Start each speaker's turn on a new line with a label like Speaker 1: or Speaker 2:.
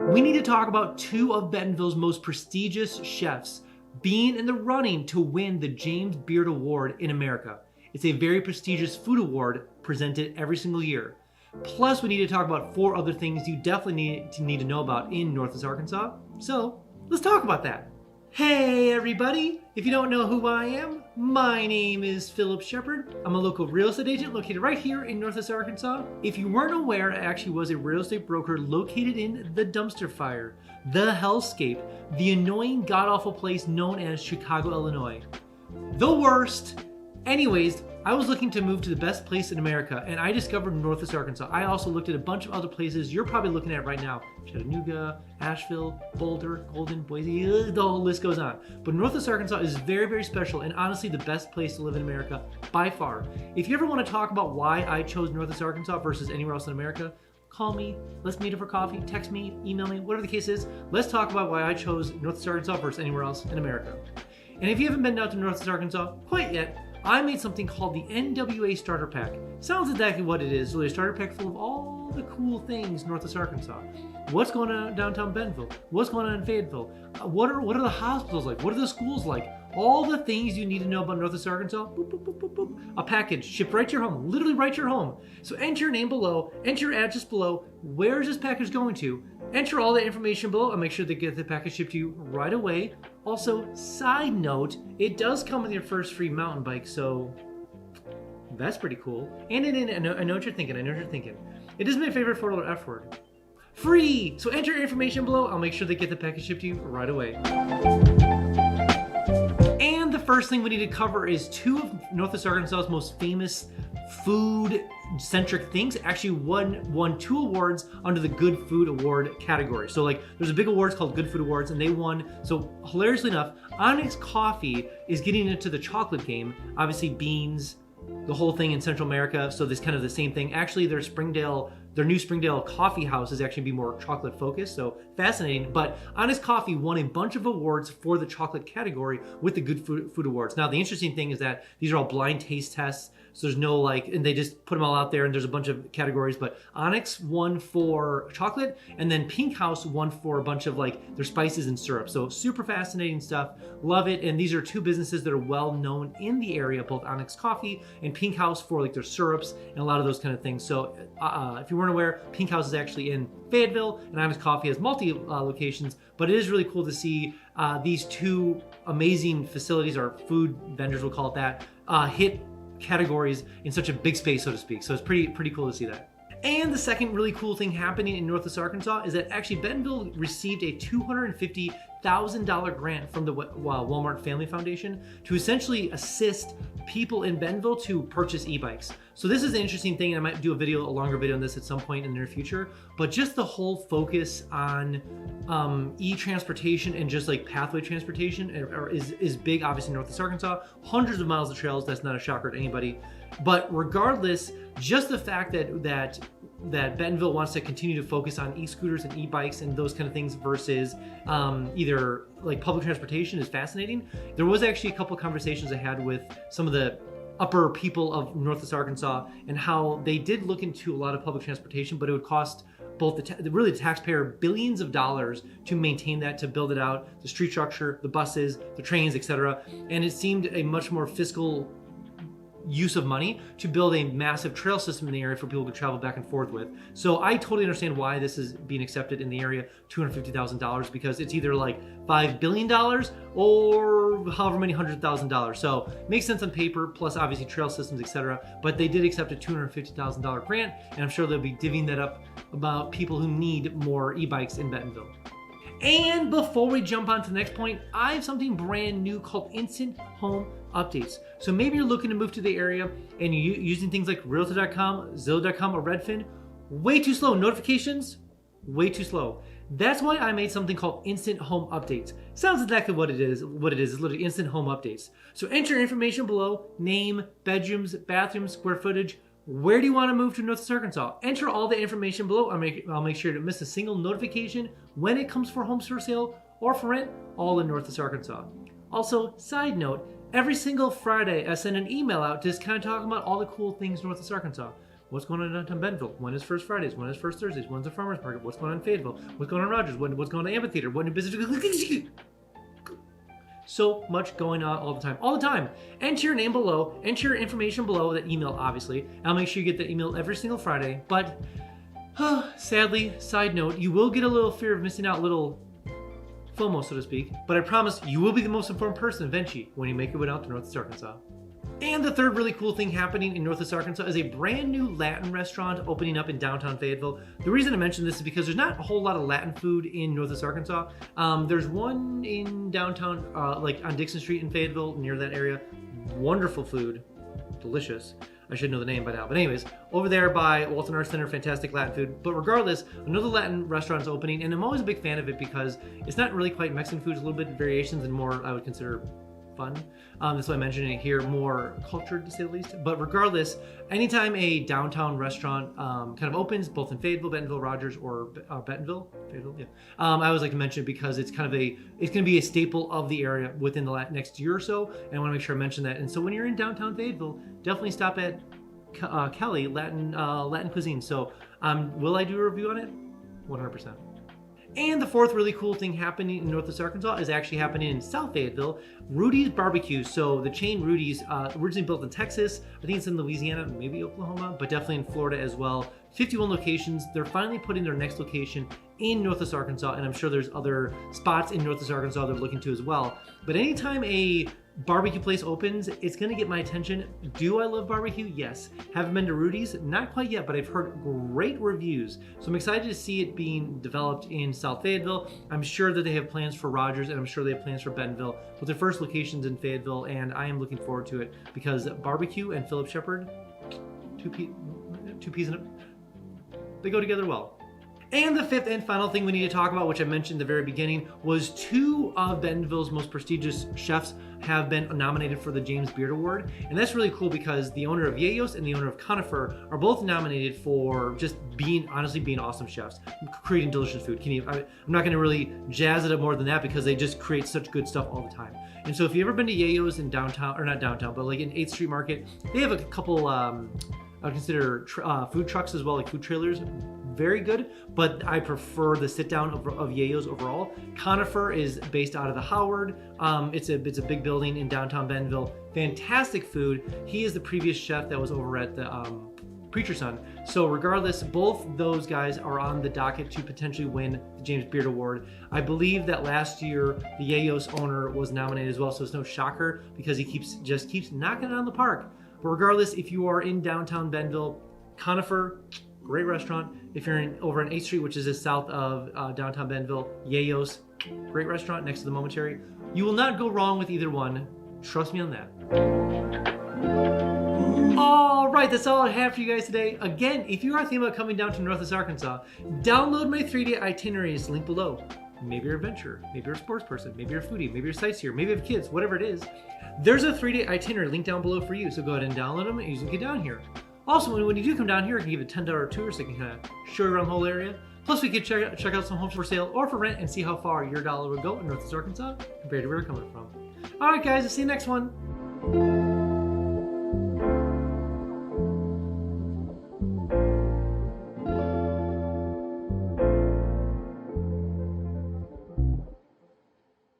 Speaker 1: we need to talk about two of Bentonville's most prestigious chefs being in the running to win the James Beard Award in America. It's a very prestigious food award presented every single year. Plus, we need to talk about 4 other things you definitely need to know about in Northwest Arkansas. So, let's talk about that. Hey everybody! If you don't know who I am, my name is Phillip Shepard. I'm a local real estate agent located right here in Northwest Arkansas. If you weren't aware, I actually was a real estate broker located in the dumpster fire, the hellscape, the annoying god-awful place known as Chicago, Illinois. The worst! Anyways, I was looking to move to the best place in America, and I discovered Northwest Arkansas. I also looked at a bunch of other places you're probably looking at right now. Chattanooga, Asheville, Boulder, Golden, Boise, the whole list goes on. But Northwest Arkansas is very, very special and honestly the best place to live in America by far. If you ever want to talk about why I chose Northwest Arkansas versus anywhere else in America, call me, let's meet up for coffee, text me, email me, whatever the case is. Let's talk about why I chose Northwest Arkansas versus anywhere else in America. And if you haven't been out to Northwest Arkansas quite yet, I made something called the NWA Starter Pack. Sounds exactly what it is. So a starter pack full of all the cool things Northwest Arkansas. What's going on downtown Bentonville? What's going on in Fayetteville? What are the hospitals like? What are the schools like? All the things you need to know about Northwest Arkansas. Boop, boop, boop, boop, boop. A package shipped right to your home, literally right to your home. So enter your name below, enter your address below. Where is this package going to? Enter all the information below and make sure they get the package shipped to you right away. Also, side note, it does come with your first free mountain bike, so that's pretty cool. And I know what you're thinking. It is my favorite 4-letter F word. Free! So enter your information below. I'll make sure they get the package shipped to you right away. And the first thing we need to cover is 2 of Northwest Arkansas's most famous food-centric things. Actually won 2 awards under the Good Food Award category. So like there's a big awards called Good Food Awards and they won. So hilariously enough, Onyx Coffee is getting into the chocolate game. Obviously beans, the whole thing in Central America. So this kind of the same thing. Actually their new Springdale coffee house is actually be more chocolate focused, so fascinating. But Honest Coffee won a bunch of awards for the chocolate category with the Good Food Awards. Now the interesting thing is that these are all blind taste tests, so there's no and they just put them all out there and there's a bunch of categories, but Onyx won for chocolate and then Pink House won for a bunch of their spices and syrup. So super fascinating stuff, love it. And these are 2 businesses that are well known in the area, both Onyx Coffee and Pink House for their syrups and a lot of those kind of things. So if you weren't aware, Pink House is actually in Fayetteville and Onyx Coffee has multi locations, but it is really cool to see these 2 amazing facilities, or food vendors, we'll call it that, hit categories in such a big space, so to speak. So it's pretty cool to see that. And the second really cool thing happening in Northwest Arkansas is that actually Bentonville received a $250,000 grant from the Walmart Family Foundation to essentially assist people in Bentonville to purchase e-bikes. So this is an interesting thing. I might do a longer video on this at some point in the near future, but just the whole focus on e-transportation and just pathway transportation is big, obviously in Northwest Arkansas. Hundreds of miles of trails, that's not a shocker to anybody. But regardless, just the fact that Bentonville wants to continue to focus on e-scooters and e-bikes and those kind of things versus either public transportation is fascinating. There was actually a couple of conversations I had with some of the upper people of Northwest Arkansas and how they did look into a lot of public transportation, but it would cost both the taxpayer billions of dollars to maintain that, to build it out, the street structure, the buses, the trains, etc. And it seemed a much more fiscal use of money to build a massive trail system in the area for people to travel back and forth with. So I totally understand why this is being accepted in the area, $250,000, because it's either $5 billion or however many $100,000. So makes sense on paper, plus obviously trail systems, etc. But they did accept a $250,000 grant, and I'm sure they'll be divvying that up about people who need more e-bikes in Bentonville. And before we jump on to the next point, I have something brand new called Instant Home Updates. So maybe you're looking to move to the area and you're using things like Realtor.com, Zillow.com, or Redfin. Way too slow. Notifications, way too slow. That's why I made something called Instant Home Updates. Sounds exactly what it is. It's literally Instant Home Updates. So enter your information below: name, bedrooms, bathrooms, square footage. Where do you want to move to Northwest Arkansas? Enter all the information below. I'll make sure to miss a single notification when it comes for homes for sale or for rent, all in Northwest Arkansas. Also, side note, every single Friday I send an email out just kind of talking about all the cool things Northwest Arkansas. What's going on in downtown Bentonville? When is First Fridays? When is First Thursdays? When's the Farmers Market? What's going on in Fayetteville? What's going on in Rogers? What's going on in Amphitheater? What new business? So much going on all the time. Enter your name below, enter your information below, that email obviously. I'll make sure you get that email every single Friday. But sadly, side note, you will get a little fear of missing out, little FOMO, so to speak. But I promise you will be the most informed person eventually when you make your way out to Northwest Arkansas. And the third really cool thing happening in Northwest Arkansas is a brand new Latin restaurant opening up in downtown Fayetteville. The reason I mention this is because there's not a whole lot of Latin food in Northwest Arkansas. There's one in downtown, like on Dixon Street in Fayetteville, near that area. Wonderful food, delicious. I should know the name by now. But anyways, over there by Walton Arts Center, fantastic Latin food. But regardless, another Latin restaurant is opening, and I'm always a big fan of it because it's not really quite Mexican food. It's a little bit variations and more, I would consider, fun. That's why I'm mentioning it here, more cultured to say the least. But regardless, anytime a downtown restaurant kind of opens, both in Fayetteville, Bentonville, Rogers, or Bentonville, Fayetteville, yeah. I always like to mention it because it's kind of it's going to be a staple of the area within the next year or so, and I want to make sure I mention that. And so when you're in downtown Fayetteville, definitely stop at Kelly Latin Cuisine. So will I do a review on it? 100%. And the fourth really cool thing happening in Northwest Arkansas is actually happening in South Fayetteville, Rudys BBQ. So the chain Rudys, originally built in Texas, I think it's in Louisiana, maybe Oklahoma, but definitely in Florida as well. 51 locations. They're finally putting their next location in Northwest Arkansas, and I'm sure there's other spots in Northwest Arkansas they're looking to as well. But anytime a barbecue place opens, it's gonna get my attention. Do I love barbecue? Yes. Haven't been to Rudys? Not quite yet, but I've heard great reviews. So I'm excited to see it being developed in South Fayetteville. I'm sure that they have plans for Rogers, and I'm sure they have plans for Bentonville, with their first locations in Fayetteville, and I am looking forward to it because barbecue and Phillip Shepard, two peas in a, they go together well. And the fifth and final thing we need to talk about, which I mentioned at the very beginning, was two of Bentonville's most prestigious chefs have been nominated for the James Beard Award. And that's really cool because the owner of Yayos and the owner of Conifer are both nominated for just honestly being awesome chefs, creating delicious food. I'm not gonna really jazz it up more than that because they just create such good stuff all the time. And so if you've ever been to Yayos in downtown, or not downtown, but like in 8th Street Market, they have a couple, I would consider food trucks as well, like food trailers. Very good, but I prefer the sit down of Yayos overall. Conifer is based out of the Howard. It's a big building in downtown Bentonville. Fantastic food. He is the previous chef that was over at the Preacher Son. So regardless, both those guys are on the docket to potentially win the James Beard Award. I believe that last year the Yayos owner was nominated as well, so it's no shocker because he just keeps knocking it on the park. But regardless, if you are in downtown Bentonville, Conifer, great restaurant. If you're over on 8th Street, which is just south of downtown Bentonville, Yayos, great restaurant next to the Momentary. You will not go wrong with either one. Trust me on that. All right, that's all I have for you guys today. Again, if you are thinking about coming down to Northwest Arkansas, download my 3-day itineraries, link below. Maybe you're a adventurer, maybe you're a sports person, maybe you're a foodie, maybe you're a sightseer, maybe you have kids, whatever it is. There's a 3-day itinerary link down below for you, so go ahead and download them and you can get down here. Also, when you do come down here, I can give you a $10 tour so I can kind of show you around the whole area. Plus, we can check out some homes for sale or for rent and see how far your dollar would go in Northwest Arkansas compared to where you're coming from. All right, guys, I'll see you next one.